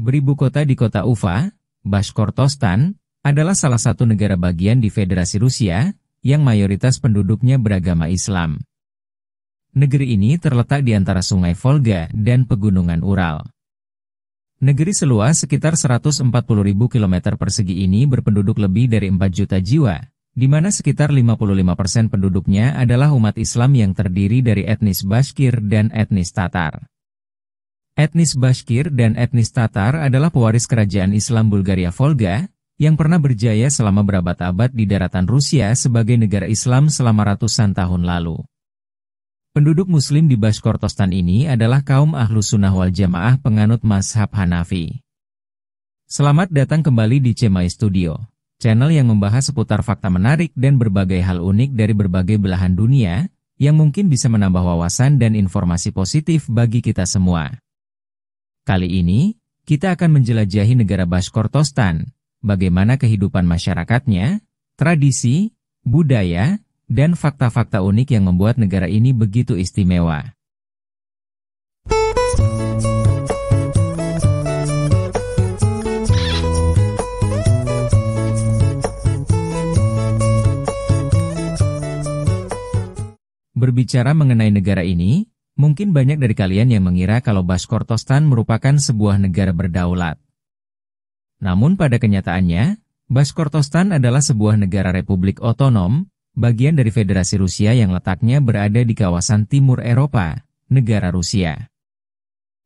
Beribu kota di kota Ufa, Bashkortostan, adalah salah satu negara bagian di Federasi Rusia, yang mayoritas penduduknya beragama Islam. Negeri ini terletak di antara Sungai Volga dan Pegunungan Ural. Negeri seluas sekitar 140.000 km persegi ini berpenduduk lebih dari 4 juta jiwa, di mana sekitar 55% penduduknya adalah umat Islam yang terdiri dari etnis Bashkir dan etnis Tatar. Etnis Bashkir dan etnis Tatar adalah pewaris kerajaan Islam Bulgaria Volga, yang pernah berjaya selama berabad-abad di daratan Rusia sebagai negara Islam selama ratusan tahun lalu. Penduduk Muslim di Bashkortostan ini adalah kaum Ahlus Sunnah wal Jamaah penganut mazhab Hanafi. Selamat datang kembali di Cemai Studio, channel yang membahas seputar fakta menarik dan berbagai hal unik dari berbagai belahan dunia, yang mungkin bisa menambah wawasan dan informasi positif bagi kita semua. Kali ini, kita akan menjelajahi negara Bashkortostan, bagaimana kehidupan masyarakatnya, tradisi, budaya, dan fakta-fakta unik yang membuat negara ini begitu istimewa. Berbicara mengenai negara ini, mungkin banyak dari kalian yang mengira kalau Bashkortostan merupakan sebuah negara berdaulat. Namun pada kenyataannya, Bashkortostan adalah sebuah negara republik otonom, bagian dari Federasi Rusia yang letaknya berada di kawasan timur Eropa, negara Rusia.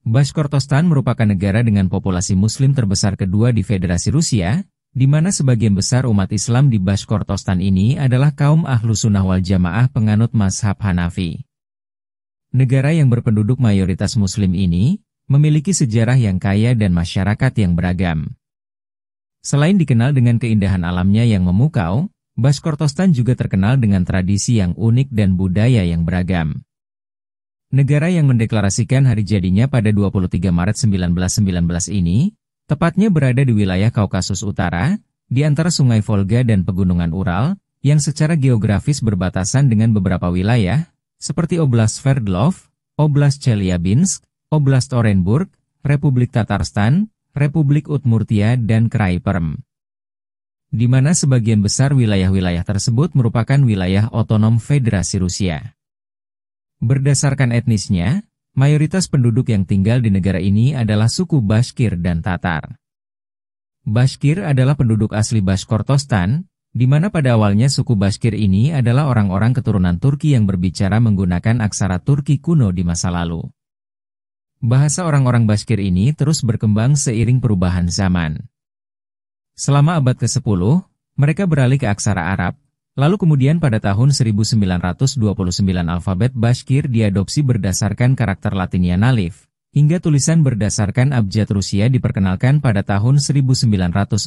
Bashkortostan merupakan negara dengan populasi Muslim terbesar kedua di Federasi Rusia, di mana sebagian besar umat Islam di Bashkortostan ini adalah kaum Ahlus Sunnah wal Jamaah penganut mazhab Hanafi. Negara yang berpenduduk mayoritas Muslim ini, memiliki sejarah yang kaya dan masyarakat yang beragam. Selain dikenal dengan keindahan alamnya yang memukau, Bashkortostan juga terkenal dengan tradisi yang unik dan budaya yang beragam. Negara yang mendeklarasikan hari jadinya pada 23 Maret 1919 ini, tepatnya berada di wilayah Kaukasus Utara, di antara Sungai Volga dan Pegunungan Ural, yang secara geografis berbatasan dengan beberapa wilayah, seperti Oblast Sverdlov, Oblast Chelyabinsk, Oblast Orenburg, Republik Tatarstan, Republik Udmurtia dan Krai Perm. Di mana sebagian besar wilayah-wilayah tersebut merupakan wilayah otonom Federasi Rusia. Berdasarkan etnisnya, mayoritas penduduk yang tinggal di negara ini adalah suku Bashkir dan Tatar. Bashkir adalah penduduk asli Bashkortostan, di mana pada awalnya suku Bashkir ini adalah orang-orang keturunan Turki yang berbicara menggunakan aksara Turki kuno di masa lalu. Bahasa orang-orang Bashkir ini terus berkembang seiring perubahan zaman. Selama abad ke-10, mereka beralih ke aksara Arab, lalu kemudian pada tahun 1929 alfabet Bashkir diadopsi berdasarkan karakter Latinnya Alif, hingga tulisan berdasarkan abjad Rusia diperkenalkan pada tahun 1940.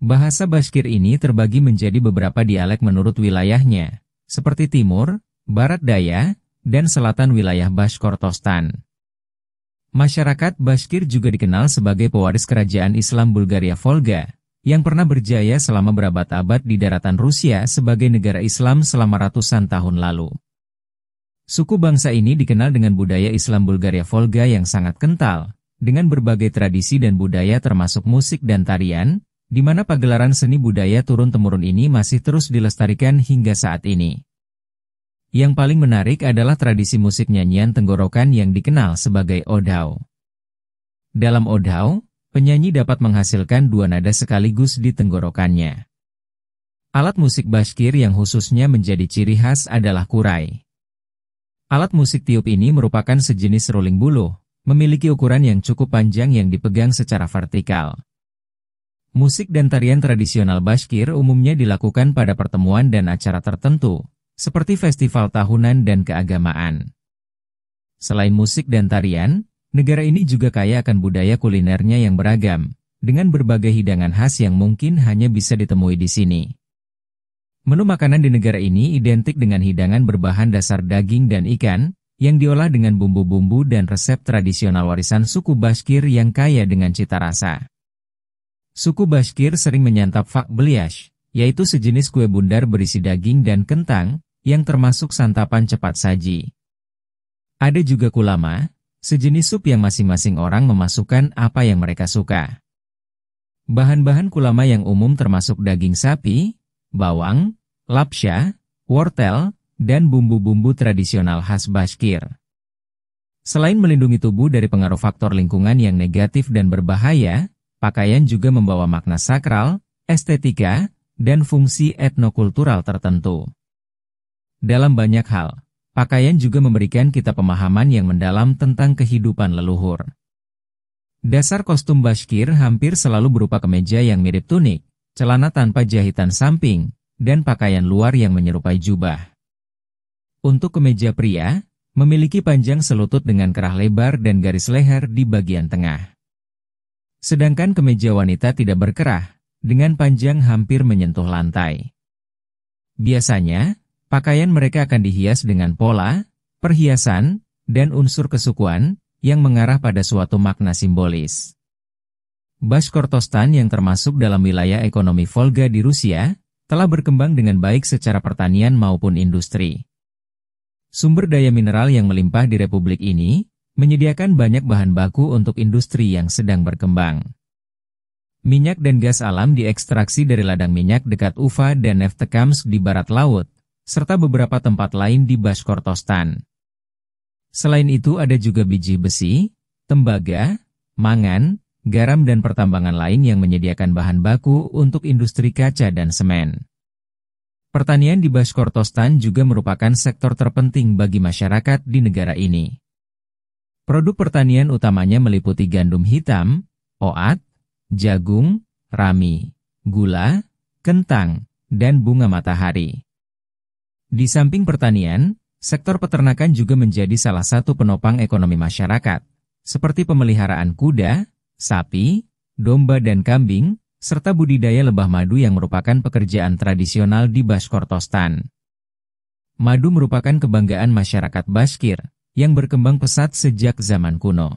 Bahasa Bashkir ini terbagi menjadi beberapa dialek menurut wilayahnya, seperti Timur, Barat Daya, dan Selatan wilayah Bashkortostan. Masyarakat Bashkir juga dikenal sebagai pewaris kerajaan Islam Bulgaria Volga, yang pernah berjaya selama berabad-abad di daratan Rusia sebagai negara Islam selama ratusan tahun lalu. Suku bangsa ini dikenal dengan budaya Islam Bulgaria Volga yang sangat kental, dengan berbagai tradisi dan budaya termasuk musik dan tarian, di mana pagelaran seni budaya turun-temurun ini masih terus dilestarikan hingga saat ini. Yang paling menarik adalah tradisi musik nyanyian tenggorokan yang dikenal sebagai odau. Dalam odau, penyanyi dapat menghasilkan dua nada sekaligus di tenggorokannya. Alat musik Bashkir yang khususnya menjadi ciri khas adalah kurai. Alat musik tiup ini merupakan sejenis rolling buluh, memiliki ukuran yang cukup panjang yang dipegang secara vertikal. Musik dan tarian tradisional Bashkir umumnya dilakukan pada pertemuan dan acara tertentu, seperti festival tahunan dan keagamaan. Selain musik dan tarian, negara ini juga kaya akan budaya kulinernya yang beragam, dengan berbagai hidangan khas yang mungkin hanya bisa ditemui di sini. Menu makanan di negara ini identik dengan hidangan berbahan dasar daging dan ikan, yang diolah dengan bumbu-bumbu dan resep tradisional warisan suku Bashkir yang kaya dengan cita rasa. Suku Bashkir sering menyantap fak beliash, yaitu sejenis kue bundar berisi daging dan kentang, yang termasuk santapan cepat saji. Ada juga kulama, sejenis sup yang masing-masing orang memasukkan apa yang mereka suka. Bahan-bahan kulama yang umum termasuk daging sapi, bawang, lapsha, wortel, dan bumbu-bumbu tradisional khas Bashkir. Selain melindungi tubuh dari pengaruh faktor lingkungan yang negatif dan berbahaya, pakaian juga membawa makna sakral, estetika, dan fungsi etnokultural tertentu. Dalam banyak hal, pakaian juga memberikan kita pemahaman yang mendalam tentang kehidupan leluhur. Dasar kostum Bashkir hampir selalu berupa kemeja yang mirip tunik, celana tanpa jahitan samping, dan pakaian luar yang menyerupai jubah. Untuk kemeja pria, memiliki panjang selutut dengan kerah lebar dan garis leher di bagian tengah. Sedangkan kemeja wanita tidak berkerah, dengan panjang hampir menyentuh lantai. Biasanya, pakaian mereka akan dihias dengan pola, perhiasan, dan unsur kesukuan yang mengarah pada suatu makna simbolis. Bashkortostan yang termasuk dalam wilayah ekonomi Volga di Rusia, telah berkembang dengan baik secara pertanian maupun industri. Sumber daya mineral yang melimpah di republik ini, menyediakan banyak bahan baku untuk industri yang sedang berkembang. Minyak dan gas alam diekstraksi dari ladang minyak dekat Ufa dan Neftekamsk di barat laut, serta beberapa tempat lain di Bashkortostan. Selain itu ada juga biji besi, tembaga, mangan, garam dan pertambangan lain yang menyediakan bahan baku untuk industri kaca dan semen. Pertanian di Bashkortostan juga merupakan sektor terpenting bagi masyarakat di negara ini. Produk pertanian utamanya meliputi gandum hitam, oat, jagung, rami, gula, kentang, dan bunga matahari. Di samping pertanian, sektor peternakan juga menjadi salah satu penopang ekonomi masyarakat, seperti pemeliharaan kuda, sapi, domba dan kambing, serta budidaya lebah madu yang merupakan pekerjaan tradisional di Bashkortostan. Madu merupakan kebanggaan masyarakat Bashkir, yang berkembang pesat sejak zaman kuno.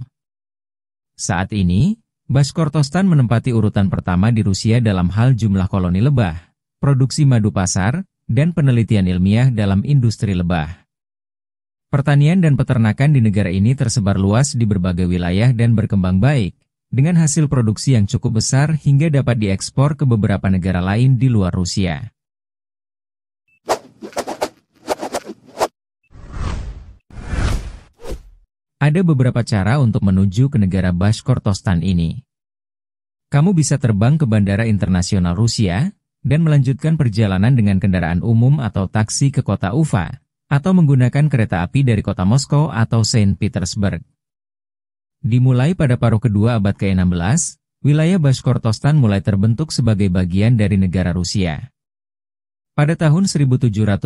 Saat ini, Bashkortostan menempati urutan pertama di Rusia dalam hal jumlah koloni lebah, produksi madu pasar, dan penelitian ilmiah dalam industri lebah. Pertanian dan peternakan di negara ini tersebar luas di berbagai wilayah dan berkembang baik, dengan hasil produksi yang cukup besar hingga dapat diekspor ke beberapa negara lain di luar Rusia. Ada beberapa cara untuk menuju ke negara Bashkortostan ini. Kamu bisa terbang ke Bandara Internasional Rusia, dan melanjutkan perjalanan dengan kendaraan umum atau taksi ke kota Ufa, atau menggunakan kereta api dari kota Moskow atau Saint Petersburg. Dimulai pada paruh kedua abad ke-16, wilayah Bashkortostan mulai terbentuk sebagai bagian dari negara Rusia. Pada tahun 1798,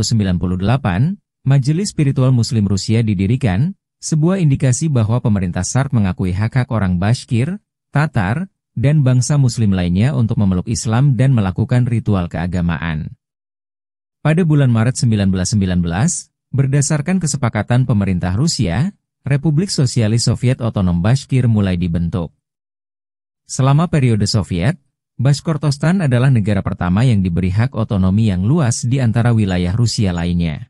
Majelis Spiritual Muslim Rusia didirikan, sebuah indikasi bahwa pemerintah Tsar mengakui hak-hak orang Bashkir, Tatar, dan bangsa Muslim lainnya untuk memeluk Islam dan melakukan ritual keagamaan. Pada bulan Maret 1919, berdasarkan kesepakatan pemerintah Rusia, Republik Sosialis Soviet Otonom Bashkir mulai dibentuk. Selama periode Soviet, Bashkortostan adalah negara pertama yang diberi hak otonomi yang luas di antara wilayah Rusia lainnya.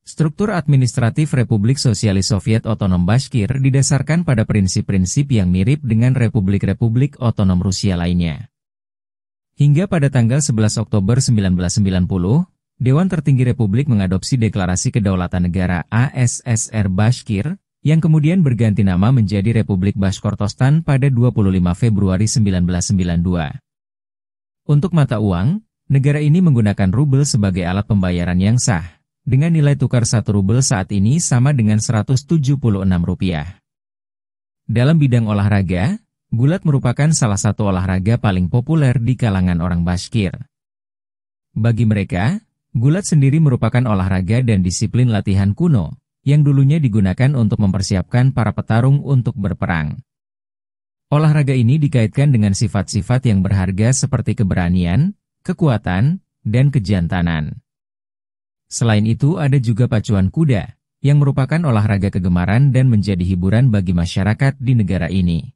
Struktur administratif Republik Sosialis Soviet Otonom Bashkir didasarkan pada prinsip-prinsip yang mirip dengan republik-republik otonom Rusia lainnya. Hingga pada tanggal 11 Oktober 1990, Dewan Tertinggi Republik mengadopsi Deklarasi Kedaulatan Negara ASSR Bashkir, yang kemudian berganti nama menjadi Republik Bashkortostan pada 25 Februari 1992. Untuk mata uang, negara ini menggunakan rubel sebagai alat pembayaran yang sah, dengan nilai tukar 1 rubel saat ini sama dengan Rp176. Dalam bidang olahraga, gulat merupakan salah satu olahraga paling populer di kalangan orang Bashkir. Bagi mereka, gulat sendiri merupakan olahraga dan disiplin latihan kuno, yang dulunya digunakan untuk mempersiapkan para petarung untuk berperang. Olahraga ini dikaitkan dengan sifat-sifat yang berharga seperti keberanian, kekuatan, dan kejantanan. Selain itu ada juga pacuan kuda, yang merupakan olahraga kegemaran dan menjadi hiburan bagi masyarakat di negara ini.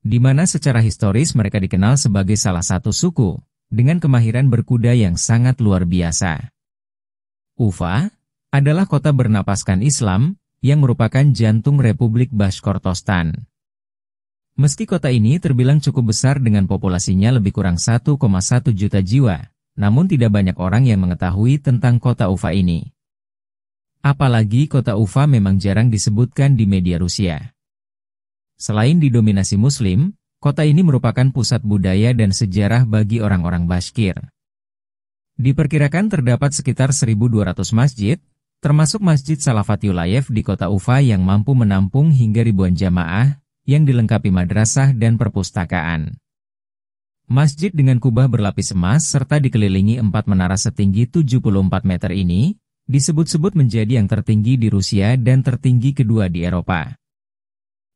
Di mana secara historis mereka dikenal sebagai salah satu suku, dengan kemahiran berkuda yang sangat luar biasa. Ufa adalah kota bernapaskan Islam, yang merupakan jantung Republik Bashkortostan. Meski kota ini terbilang cukup besar dengan populasinya lebih kurang 1,1 juta jiwa, namun tidak banyak orang yang mengetahui tentang kota Ufa ini. Apalagi kota Ufa memang jarang disebutkan di media Rusia. Selain didominasi Muslim, kota ini merupakan pusat budaya dan sejarah bagi orang-orang Bashkir. Diperkirakan terdapat sekitar 1.200 masjid, termasuk Masjid Salafat Yulayev di kota Ufa yang mampu menampung hingga ribuan jamaah, yang dilengkapi madrasah dan perpustakaan. Masjid dengan kubah berlapis emas serta dikelilingi 4 menara setinggi 74 meter ini, disebut-sebut menjadi yang tertinggi di Rusia dan tertinggi kedua di Eropa.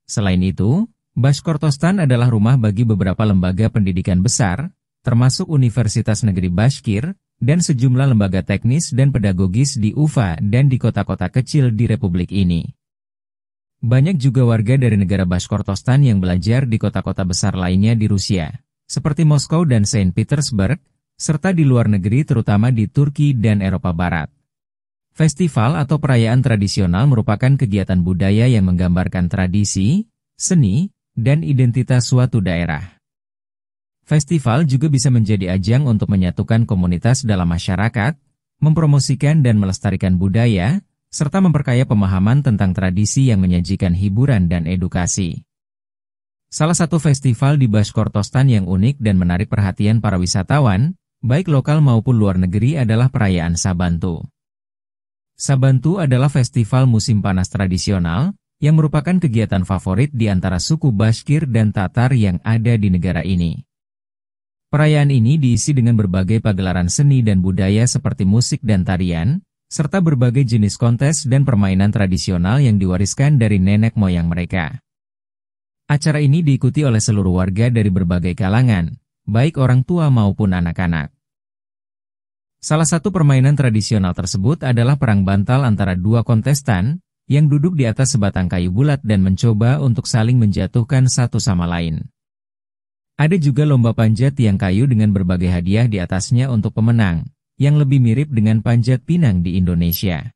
Selain itu, Bashkortostan adalah rumah bagi beberapa lembaga pendidikan besar, termasuk Universitas Negeri Bashkir, dan sejumlah lembaga teknis dan pedagogis di Ufa dan di kota-kota kecil di Republik ini. Banyak juga warga dari negara Bashkortostan yang belajar di kota-kota besar lainnya di Rusia, seperti Moskow dan Saint Petersburg, serta di luar negeri terutama di Turki dan Eropa Barat. Festival atau perayaan tradisional merupakan kegiatan budaya yang menggambarkan tradisi, seni, dan identitas suatu daerah. Festival juga bisa menjadi ajang untuk menyatukan komunitas dalam masyarakat, mempromosikan dan melestarikan budaya, serta memperkaya pemahaman tentang tradisi yang menyajikan hiburan dan edukasi. Salah satu festival di Bashkortostan yang unik dan menarik perhatian para wisatawan, baik lokal maupun luar negeri adalah perayaan Sabantu. Sabantu adalah festival musim panas tradisional, yang merupakan kegiatan favorit di antara suku Bashkir dan Tatar yang ada di negara ini. Perayaan ini diisi dengan berbagai pagelaran seni dan budaya seperti musik dan tarian, serta berbagai jenis kontes dan permainan tradisional yang diwariskan dari nenek moyang mereka. Acara ini diikuti oleh seluruh warga dari berbagai kalangan, baik orang tua maupun anak-anak. Salah satu permainan tradisional tersebut adalah perang bantal antara dua kontestan, yang duduk di atas sebatang kayu bulat dan mencoba untuk saling menjatuhkan satu sama lain. Ada juga lomba panjat tiang kayu dengan berbagai hadiah di atasnya untuk pemenang, yang lebih mirip dengan panjat pinang di Indonesia.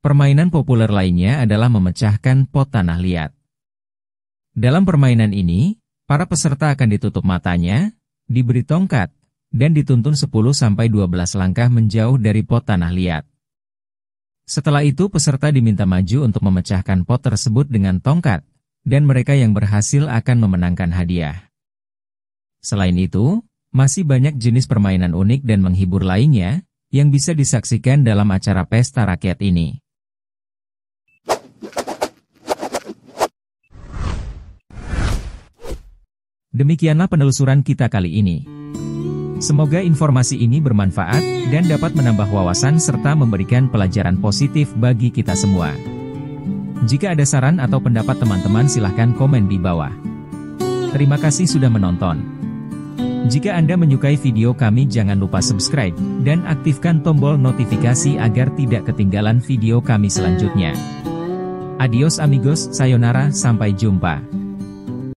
Permainan populer lainnya adalah memecahkan pot tanah liat. Dalam permainan ini, para peserta akan ditutup matanya, diberi tongkat, dan dituntun 10-12 langkah menjauh dari pot tanah liat. Setelah itu peserta diminta maju untuk memecahkan pot tersebut dengan tongkat, dan mereka yang berhasil akan memenangkan hadiah. Selain itu, masih banyak jenis permainan unik dan menghibur lainnya, yang bisa disaksikan dalam acara pesta rakyat ini. Demikianlah penelusuran kita kali ini. Semoga informasi ini bermanfaat dan dapat menambah wawasan serta memberikan pelajaran positif bagi kita semua. Jika ada saran atau pendapat teman-teman silahkan komen di bawah. Terima kasih sudah menonton. Jika Anda menyukai video kami jangan lupa subscribe dan aktifkan tombol notifikasi agar tidak ketinggalan video kami selanjutnya. Adios amigos, sayonara, sampai jumpa.